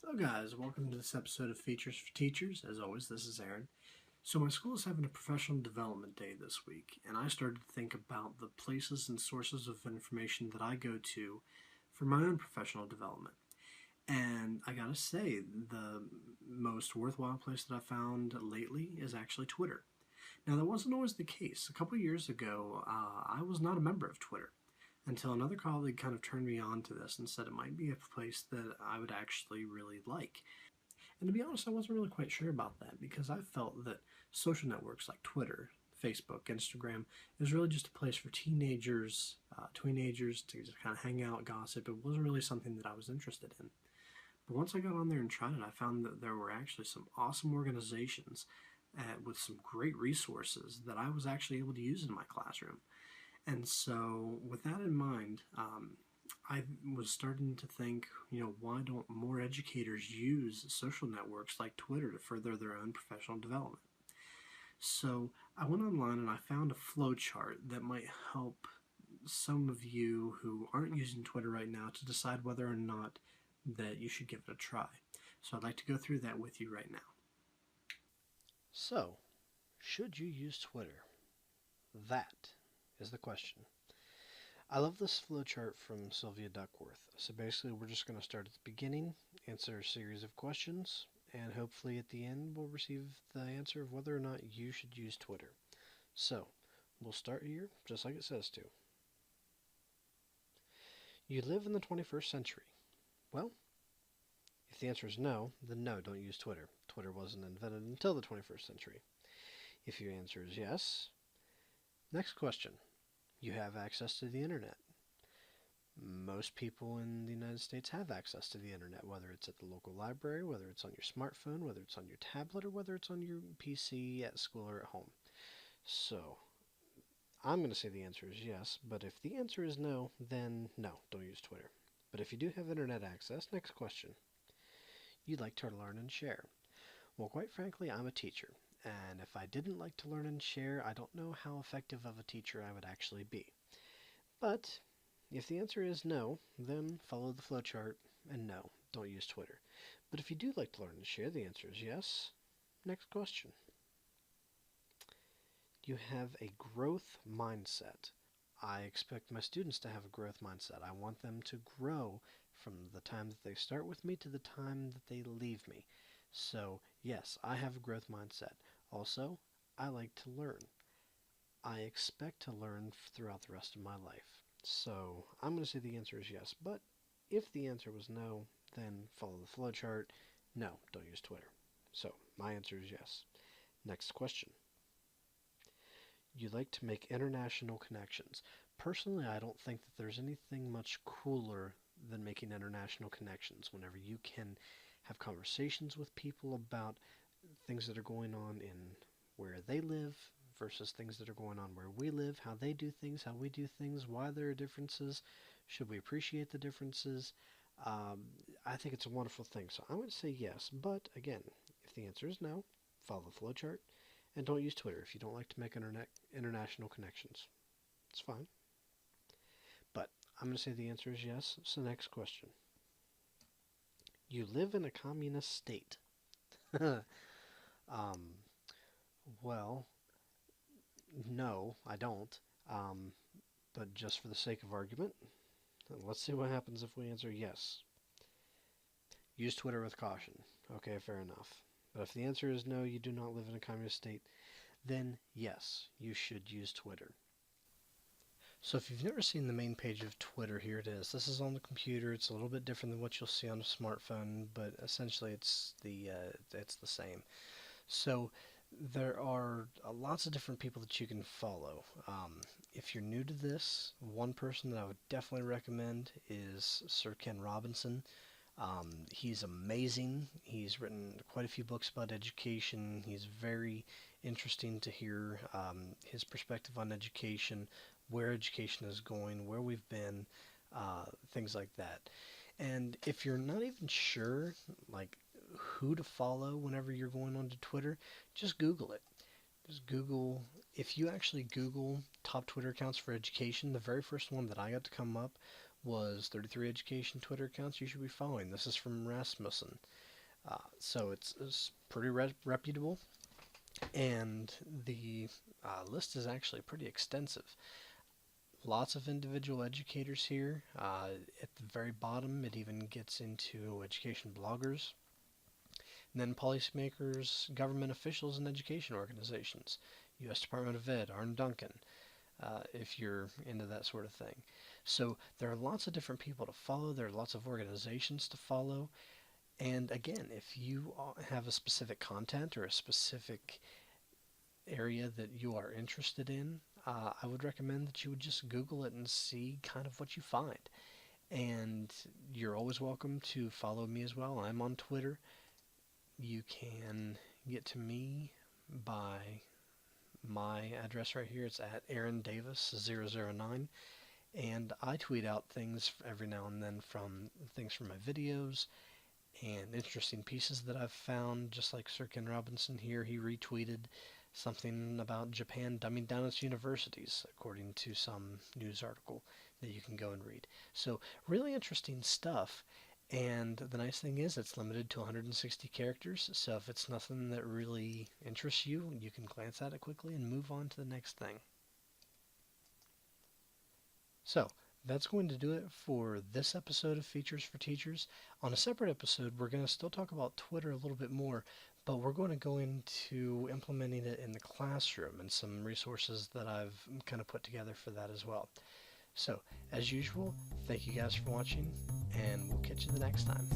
So guys, welcome to this episode of Features for Teachers. As always, this is Aaron. So my school is having a professional development day this week, and I started to think about the places and sources of information that I go to for my own professional development. And I gotta say, the most worthwhile place that I found lately is actually Twitter. Now, that wasn't always the case. A couple years ago, I was not a member of Twitter until another colleague kind of turned me on to this and said it might be a place that I would actually really like. And to be honest, I wasn't really quite sure about that because I felt that social networks like Twitter, Facebook, Instagram is really just a place for teenagers to just kind of hang out, gossip. It wasn't really something that I was interested in. But once I got on there and tried it, I found that there were actually some awesome organizations with some great resources that I was actually able to use in my classroom. And so, with that in mind, I was starting to think, why don't more educators use social networks like Twitter to further their own professional development? So, I went online and I found a flow chart that might help some of you who aren't using Twitter right now to decide whether or not that you should give it a try. So, I'd like to go through that with you right now. So, should you use Twitter? That is the question. I love this flowchart from Sylvia Duckworth. So basically, we're just going to start at the beginning, answer a series of questions, and hopefully at the end we'll receive the answer of whether or not you should use Twitter. So, we'll start here just like it says to. You live in the 21st century. Well, if the answer is no, then no, don't use Twitter. Twitter wasn't invented until the 21st century. If your answer is yes, next question. You have access to the internet. Most people in the United States have access to the internet, whether it's at the local library, whether it's on your smartphone, whether it's on your tablet, or whether it's on your PC at school or at home. So, I'm going to say the answer is yes, but if the answer is no, then no, don't use Twitter. But if you do have internet access, next question. You'd like to learn and share. Well, quite frankly, I'm a teacher. And if I didn't like to learn and share, I don't know how effective of a teacher I would actually be. But if the answer is no, then follow the flowchart and no, don't use Twitter. But if you do like to learn and share, the answer is yes. Next question. You have a growth mindset. I expect my students to have a growth mindset. I want them to grow from the time that they start with me to the time that they leave me. So, yes, I have a growth mindset. Also, I like to learn. I expect to learn throughout the rest of my life. So, I'm going to say the answer is yes. But if the answer was no, then follow the flowchart. No, don't use Twitter. So, my answer is yes. Next question. You like to make international connections. Personally, I don't think that there's anything much cooler than making international connections whenever you can have conversations with people about things that are going on in where they live versus things that are going on where we live, how they do things, how we do things, why there are differences, should we appreciate the differences. I think it's a wonderful thing. So I would say yes, but again, if the answer is no, follow the flowchart and don't use Twitter if you don't like to make international connections. It's fine. But I'm going to say the answer is yes. So next question. You live in a communist state. Well, no, I don't. But just for the sake of argument, let's see what happens if we answer yes. Use Twitter with caution. Okay, fair enough. But if the answer is no, you do not live in a communist state, then yes, you should use Twitter. So if you've never seen the main page of Twitter, here it is. This is on the computer. It's a little bit different than what you'll see on a smartphone, but essentially it's the same. So there are lots of different people that you can follow. If you're new to this, one person that I would definitely recommend is Sir Ken Robinson. He's amazing. He's written quite a few books about education. He's very interesting to hear his perspective on education, where education is going, where we've been, things like that. And if you're not even sure, like, who to follow whenever you're going onto Twitter, just Google it. Just Google, if you actually Google top Twitter accounts for education, the very first one that I got to come up was 33 education Twitter accounts you should be following. This is from Rasmussen. So it's pretty reputable, and the list is actually pretty extensive. Lots of individual educators here. At the very bottom, it even gets into education bloggers, and then policymakers, government officials, and education organizations. U.S. Department of Ed, Arne Duncan, if you're into that sort of thing. So there are lots of different people to follow. There are lots of organizations to follow. And again, if you have a specific content or a specific area that you are interested in, I would recommend that you would just Google it and see kind of what you find. And you're always welcome to follow me as well. I'm on Twitter. You can get to me by my address right here. It's at AaronDavis009. And I tweet out things every now and then from things from my videos and interesting pieces that I've found, just like Sir Ken Robinson here. He retweeted something about Japan dumbing down its universities, according to some news article that you can go and read. So really interesting stuff. And the nice thing is it's limited to 160 characters, so if it's nothing that really interests you, you can glance at it quickly and move on to the next thing. So that's going to do it for this episode of Features for Teachers. On a separate episode, we're going to still talk about Twitter a little bit more, but we're going to go into implementing it in the classroom and some resources that I've kind of put together for that as well. So, as usual, thank you guys for watching, and we'll catch you the next time.